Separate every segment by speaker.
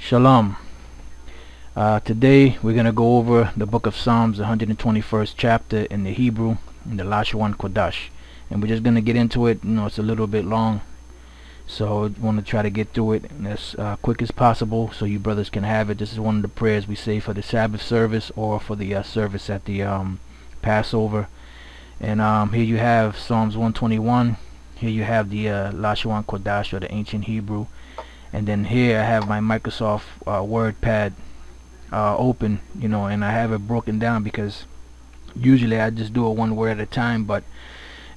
Speaker 1: Shalom. Today we're going to go over the book of Psalms, the 121st chapter in the Hebrew, in the Lashon Kodash. And we're just going to get into it. It's a little bit long, so I want to try to get through it as quick as possible so you brothers can have it. This is one of the prayers we say for the Sabbath service or for the service at the Passover. And here you have Psalms 121. Here you have the Lashon Kodash, or the ancient Hebrew. And then here I have my Microsoft WordPad open, and I have it broken down because usually I just do it one word at a time, but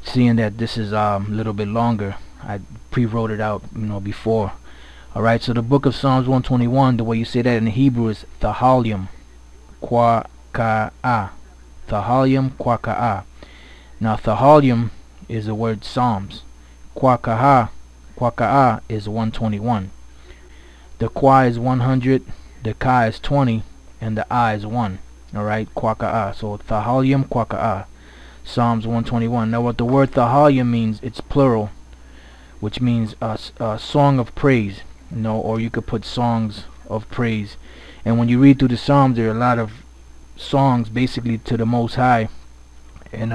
Speaker 1: seeing that this is a little bit longer, I pre-wrote it out before. Alright, so the book of Psalms 121, the way you say that in the Hebrew is Ahrayamlab Kwa-Ka-Ah. Ahrayamlab Kwa-Ka-Ah. Now Ahrayam is the word Psalms. Kwa-Ka-Ah is 121. The Kwa is 100, the Ka is 20, and the A is 1. Alright, Kwa-Ka-Ah. So Ahrayamlab Kwa-Ka-Ah. Psalms 121. Now what the word Ahrayam means, it's plural, which means a song of praise, or you could put songs of praise. And when you read through the Psalms, there are a lot of songs basically to the Most High, and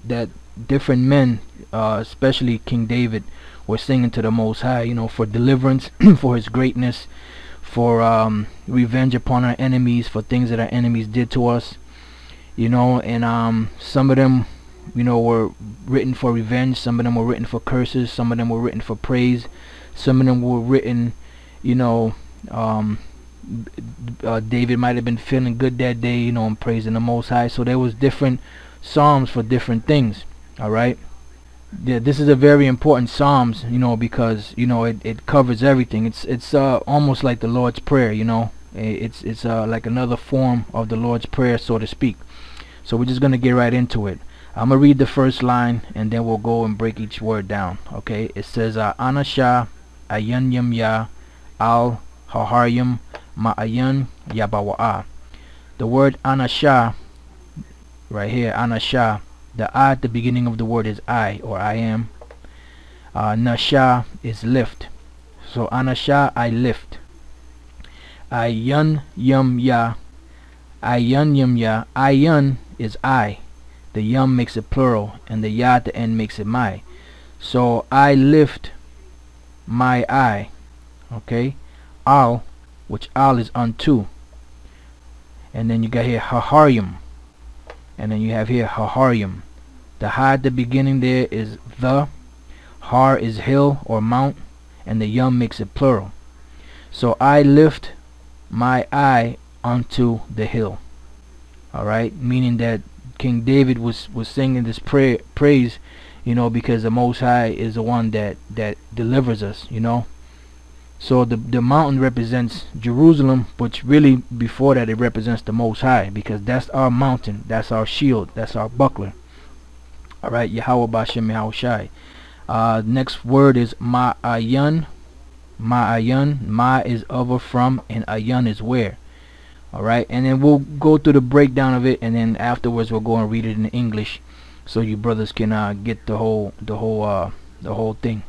Speaker 1: that different men, especially King David, were singing to the Most High, for deliverance, for his greatness, for revenge upon our enemies, for things that our enemies did to us, and some of them, were written for revenge, some of them were written for curses, some of them were written for praise, some of them were written, David might have been feeling good that day, and praising the Most High. So there was different psalms for different things. Alright, yeah, this is a very important Psalms, because it covers everything. It's almost like the Lord's Prayer, it's like another form of the Lord's Prayer, so to speak. So we're just gonna get right into it. I'm gonna read the first line and then we'll go and break each word down. Okay, it says Anasha Ayan Ya Al Ahrayam Ma'ayan Yabawa'a. The word Anasha right here, Anasha, the I at the beginning of the word is I, or I am. Nasha is lift. So Anasha, I lift. Ayan Yum Ya. Ayan Yum Ya. Ayan is I. The Yum makes it plural, and the Ya at the end makes it my. So I lift my eye. Okay. Al, which Al is unto. And then you got here Ahrayam. And then you have here Ahrayam. The Ha at the beginning there is the. Har is hill or mount, and the Yum makes it plural. So I lift my eye unto the hill. Alright, meaning that King David was singing this praise, because the Most High is the one that delivers us, So the mountain represents Jerusalem, but really before that it represents the Most High, because that's our mountain, that's our shield, that's our buckler. Alright, Yahweh Bashem Yahushai. Next word is Ma'ayan. Ma'ayan. Ma is of or from, and Ayan is where. Alright, and then we'll go through the breakdown of it, and then afterwards we'll go and read it in English, so you brothers can get the whole thing.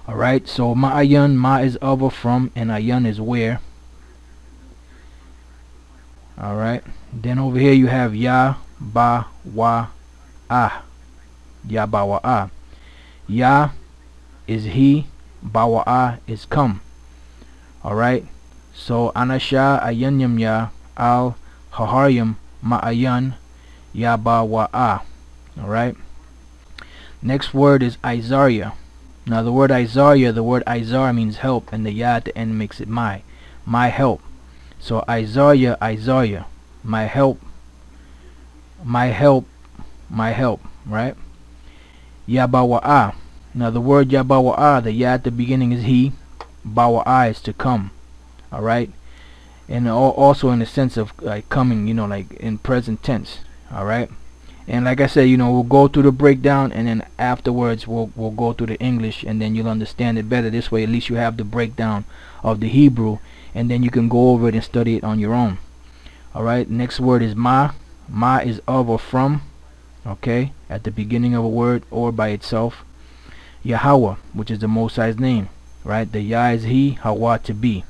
Speaker 1: Alright, so Ma'ayan, Ma is of or from, and Ayan is where. Alright, then over here you have Ya, Ba, Wa, Ah. Ya, Ba, Wa, Ah. Ya is he, Ba, Wa, Ah is come. Alright, so Anasha Ayan Yam Ya Al Ahrayam Ma'ayan Ya, Ba, Wa, Ah. Alright, next word is Isaiah. Now the word Isaiah, the word Izar means help, and the Ya at the end makes it my help. So Isaiah, my help, right? Yabawa'ah. Now the word Yabawa'ah, the Ya at the beginning is he, Bawa'ah is to come. Alright, and also in the sense of like coming, like in present tense. Alright, and like I said, we'll go through the breakdown, and then afterwards we'll go through the English, and then you'll understand it better. This way at least you have the breakdown of the Hebrew, and then you can go over it and study it on your own. Alright, next word is Ma. Ma is of or from, okay, at the beginning of a word or by itself. Yahweh, which is the Most High's name, right? The Yah is he, Hawa to be.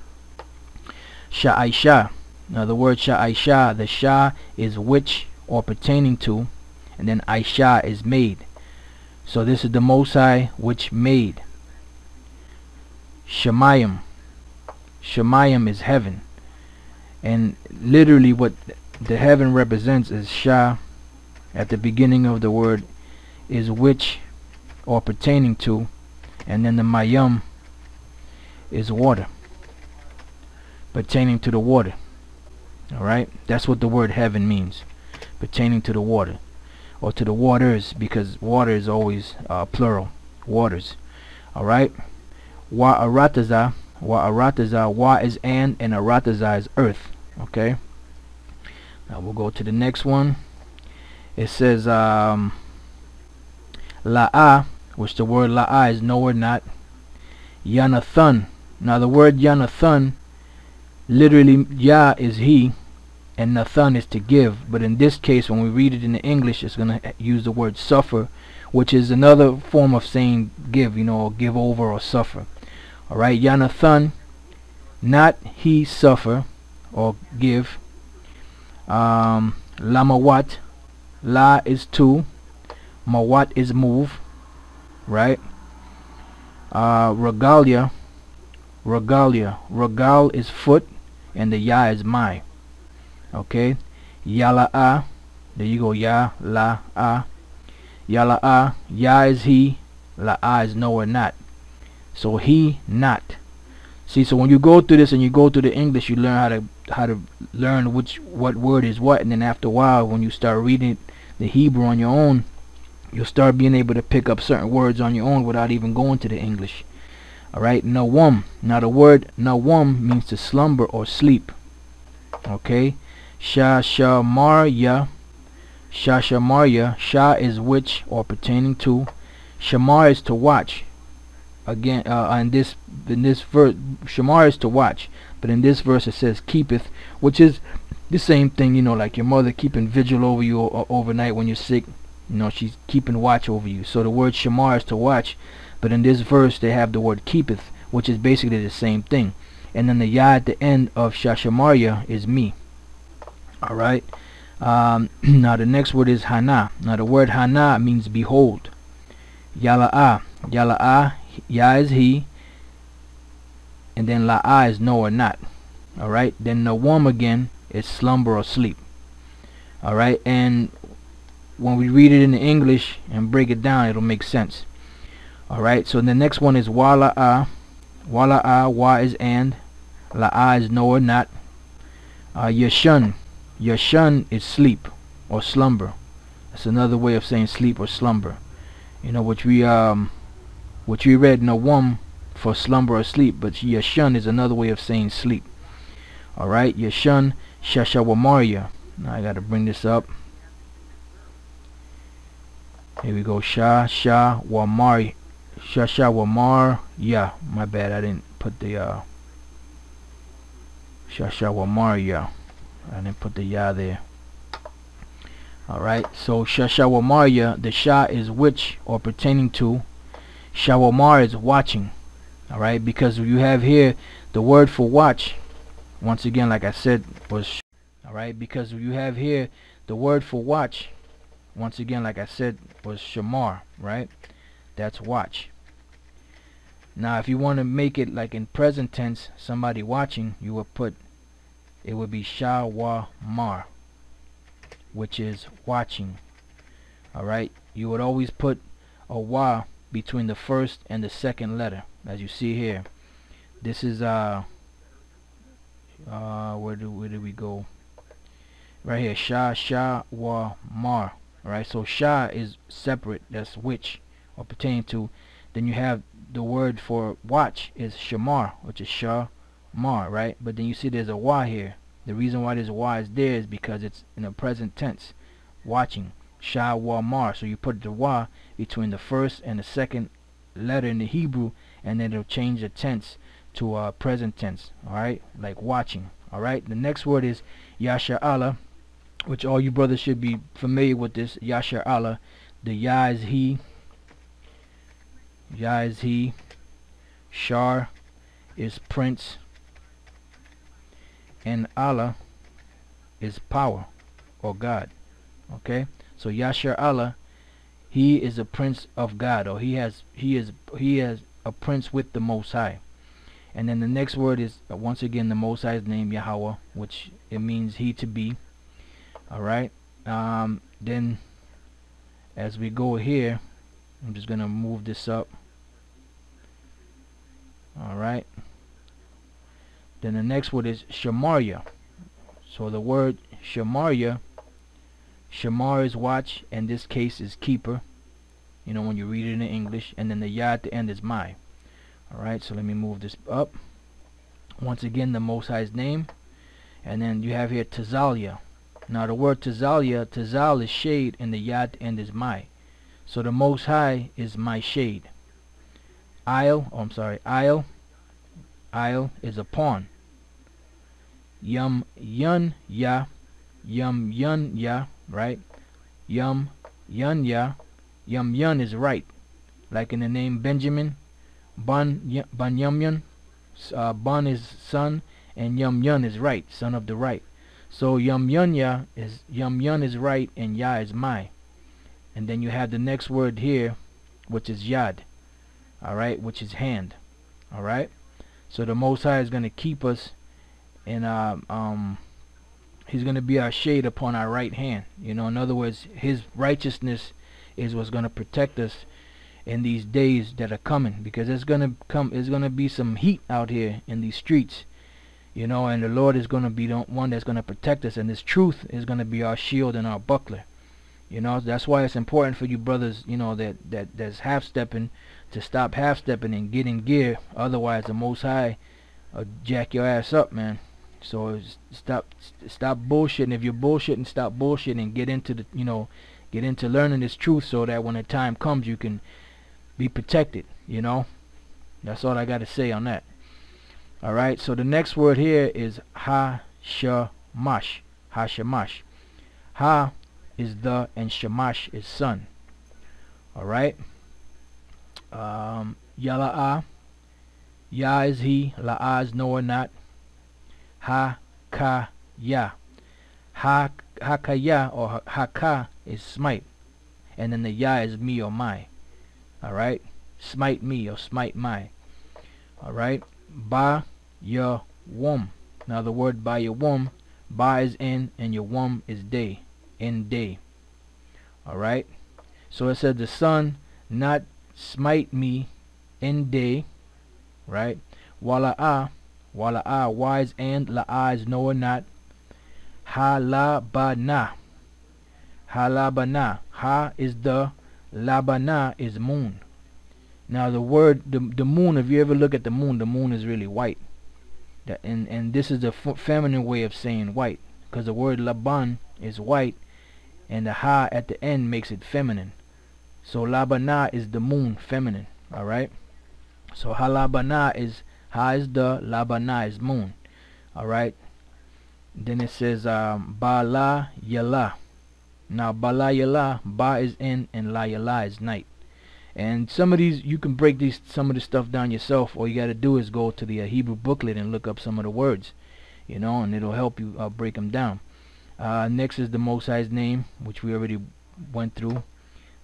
Speaker 1: Sha'aisha. Now the word Sha'aisha, the Sha is which or pertaining to, and then Aisha is made. So this is the Most High which made. Shemayim. Shemayim is heaven. And literally what the heaven represents is Sha at the beginning of the word is which or pertaining to, and then the Mayam is water, pertaining to the water. Alright, that's what the word heaven means, pertaining to the water, or to the waters, because water is always plural, waters. Alright, wa arataza, wa is and arataza is earth. Okay, now we'll go to the next one. It says la'a, which the word la'a is no or not. Yanathan. Now the word Yanathan, literally Ya is he and Nathan is to give, but in this case when we read it in the English it's going to use the word suffer, which is another form of saying give, or give over or suffer. Alright, Yanathan, not he suffer or give. Lamawat, la is to, mawat is move, right? Regalia, regal is foot, and the ya is my. Okay, yala'a, there you go, ya, la, a, yala'a, ya is he, la'a is no or not. So he, not. See, so when you go through this and you go through the English, you learn how to learn what word is what, and then after a while when you start reading the Hebrew on your own, you'll start being able to pick up certain words on your own without even going to the English. Alright, nawam. Now the word nawam means to slumber or sleep. Okay, shashamarya, sha is which or pertaining to, shamar is to watch. Again, in this verse, shamar is to watch, but in this verse it says keepeth, which is the same thing, like your mother keeping vigil over you overnight when you're sick. She's keeping watch over you. So the word shamar is to watch, but in this verse they have the word keepeth, which is basically the same thing. And then the ya at the end of shashamarya is me. Alright, now the next word is hana. Now the word hana means behold. Yala'a, ya is he, and then la'a is no or not. Alright, then nawam again is slumber or sleep. Alright, and when we read it in the English and break it down, it'll make sense. Alright, so the next one is wala'a. Wa is and, la'a is no or not. Yashun is sleep or slumber. That's another way of saying sleep or slumber, which we read nawam for slumber or sleep, but yashun is another way of saying sleep. Alright, yashun, shashawamarya. Now I gotta bring this up. Here we go. Shashawamar, yeah, my bad, I didn't put the shashawamarya, I didn't put the ya there. Alright, so shashawamarya, the sha is which or pertaining to, shawamar is watching. Alright, because you have here the word for watch, once again, like I said, was alright, because you have here the word for watch, once again, like I said, was shamar, right? That's watch. Now if you want to make it like in present tense, somebody watching, you would put, it would be shawamar, which is watching. Alright, you would always put a wa between the first and the second letter, as you see here. This is where do we go? Right here, shawamar. Alright, so sha is separate, that's which or pertaining to. Then you have the word for watch is shamar, which is shamar, right? But then you see there's a wa here. The reason why there's a wa is there is because it's in the present tense, watching, shawamar. So you put the wa between the first and the second letter in the Hebrew, and then it'll change the tense to present tense. Alright, like watching. Alright, the next word is yasha'ala, which all you brothers should be familiar with this. Yasha'ala, the ya is he, Shar is prince, and Allah is power or God. Okay, so Yasher Allah, he is a prince of God, or he is a prince with the Most High. And then the next word is once again the Most High's name, Yahweh, which it means he to be. All right. Then as we go here, I'm just gonna move this up. All right. Then the next word is Shamaria. So the word Shamaria, Shamar is watch, and this case is keeper, you know, when you read it in English. And then the Yah at the end is my. Alright, so let me move this up. Once again, the Most High's name. And then you have here Tazalia. Now the word Tazalia, Tazal is shade, and the Yah at the end is my. So the Most High is my shade. Isle is a pawn. Yum Yun Ya, Yum Yun Ya, right? Yum Yun Ya, Yum Yun is right. Like in the name Benjamin, Ban Yum Yun, Ban is son, and Yum Yun is right, son of the right. So Yum Yun Ya is Yum Yun is right, and Ya is my. And then you have the next word here, which is Yad, alright, which is hand. Alright, so the Most High is going to keep us, and he's going to be our shade upon our right hand. You know, in other words, his righteousness is what's going to protect us in these days that are coming, because it's going to be some heat out here in these streets, you know, and the Lord is going to be the one that's going to protect us, and this truth is going to be our shield and our buckler. You know, that's why it's important for you brothers, you know, that's half stepping, to stop half stepping and get in gear. Otherwise the Most High jack your ass up, man. So stop bullshitting. If you're bullshitting, stop bullshitting and get into the, you know, get into learning this truth, so that when the time comes you can be protected, you know. That's all I got to say on that. Alright, so the next word here is Ha-Shamash. Ha-Shamash. Ha is the, and Shamash is son. Alright. Yala'ah. Ya is he, La'ah is no or not. Ha-Ka-Ya. Ha-Ka-Ya or Ha-Ka is smite. And then the Ya is me or my. Alright. Smite me or smite my. Alright. Ba-Ya-Wum. Now the word Ba-Ya-Wum, Ba is in and Yawum is day. In day. Alright. So it said the sun not smite me in day. Right. Wala'ah. Wala'ah, wise, and la'ah is no or not. Ha-la-ba-na. Ha-la-ba-na. Ha is the, la-ba-na is moon. Now the word, the moon, if you ever look at the moon is really white. And this is the feminine way of saying white, because the word Laban is white, and the ha at the end makes it feminine. So Labana is the moon, feminine. Alright. So Halabana is, ha is the, Labana is moon. Alright. Then it says Bala Yala. Now Bala Yala, Ba is in and La Yala is night. And some of these, you can break some of this stuff down yourself. All you got to do is go to the Hebrew booklet and look up some of the words, you know, and it'll help you break them down. Next is the Most High's name, which we already went through.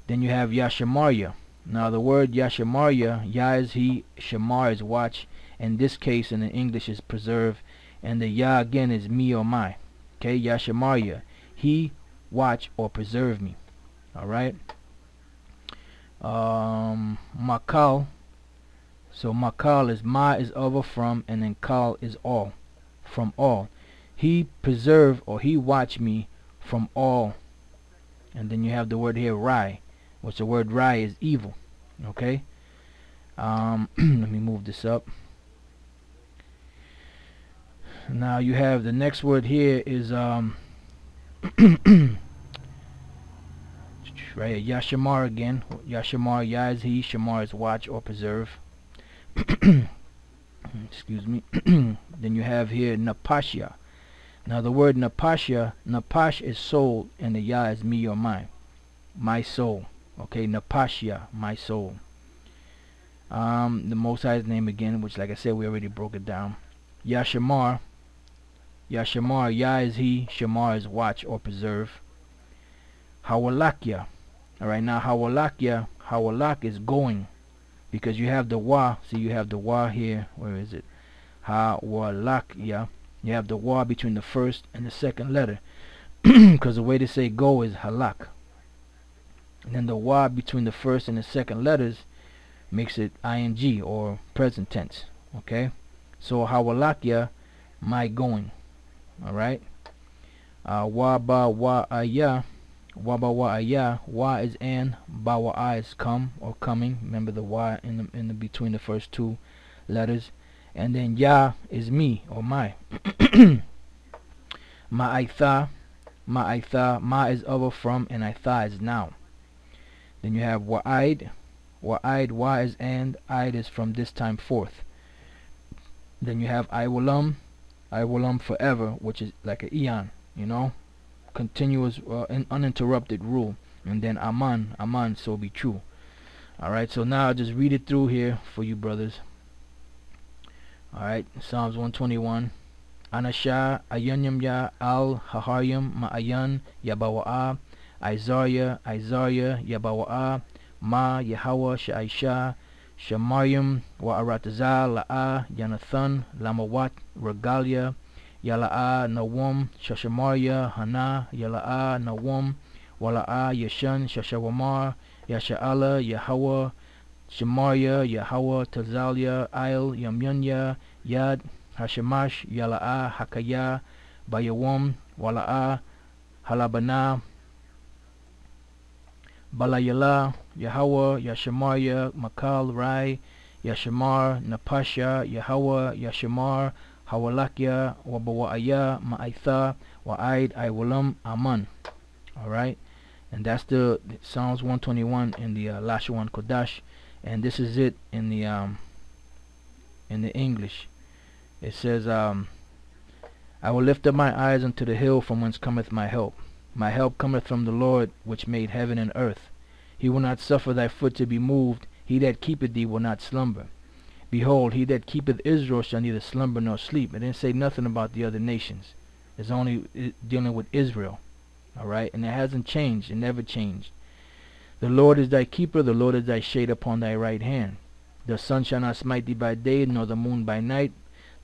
Speaker 1: Then you have Yashamarya. Now the word Yashamarya, Ya is he, Shamar is watch. In this case in the English is preserve, and the Ya again is me or my. Okay, Yashamarya, he watch or preserve me. Alright. Makal. So Makal is ma is of or from, and then kal is all, from all. He preserve or he watch me from all. And then you have the word here Rai, which the word Rai is evil. Okay. Let me move this up. Now you have the next word here is right, Yashamar again. Yashamar, Ya is he, Shamar is watch or preserve. Excuse me. Then you have here Napashya. Now the word Napashya, Napash is soul, and the Ya is me or mine. My soul. Okay, Napashya, my soul. The Most High's name again, which like I said, we already broke it down. Yashamar. Yashamar, Yah is he, Shamar is watch or preserve. Hawalakia. Alright, now Hawalakia, Hawalak is going. Because you have the wa, see you have the wa here, where is it? Hawalakia. You have the wa between the first and the second letter. Because the way to say go is halak. And then the wa between the first and the second letters makes it ing or present tense. Okay? So Hawalakia, my going. Alright? Wa ba wa aya. Wa ba wa aya. Wa is and, ba wa I is come or coming. Remember the wa in the between the first two letters. And then ya is me or my. Ma'aitha. Ma'aitha. Ma is over from and aitha is now. Then you have wa'id. Wa'id, wa is and, id is from this time forth. Then you have I will forever, which is like an eon, you know, continuous uninterrupted rule. And then aman, so be true. Alright, so now I'll just read it through here for you brothers. Alright, Psalms 121. Anasha ayanyam ya al haharyam ma'ayan yabawa'a Isaiah yabawa'a ma Yahweh sha'isha Shamaryam wa arataza la'a Yanathan lamawat regalia yala'a nawam shashamarya hana yala'a nawam wala'a yashan shashawamar yasha'ala Yahweh Shamarya Yahweh tazalia il yamyanya yad hashamash yala'a hakaya bayawam wala'a halabana Balayala, Yahweh, Yashamarya, Makal, Rai, Yashamar, Napasha, Yahweh, Yashamar, Hawalakia, Wabawa'aya, Ma'aitha, Wa'id, Iwalam, Aman. Alright, and that's the Psalms 121 in the Lashawan Kodash, and this is it in the English. It says, I will lift up my eyes unto the hill from whence cometh my help. My help cometh from the Lord, which made heaven and earth. He will not suffer thy foot to be moved. He that keepeth thee will not slumber. Behold, he that keepeth Israel shall neither slumber nor sleep. It didn't say nothing about the other nations. It's only dealing with Israel. Alright? And it hasn't changed. It never changed. The Lord is thy keeper. The Lord is thy shade upon thy right hand. The sun shall not smite thee by day, nor the moon by night.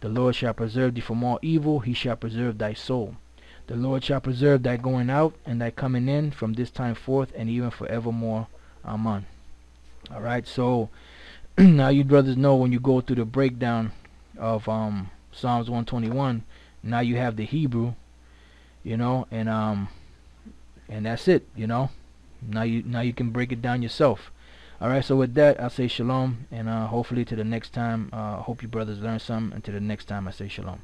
Speaker 1: The Lord shall preserve thee from all evil. He shall preserve thy soul. The Lord shall preserve thy going out and thy coming in from this time forth and even forevermore. Amen. Alright, so now you brothers know when you go through the breakdown of Psalms 121, now you have the Hebrew, you know, and that's it, you know. Now you can break it down yourself. Alright, so with that I say shalom, and hopefully to the next time. Hope you brothers learn something, and to the next time I say shalom.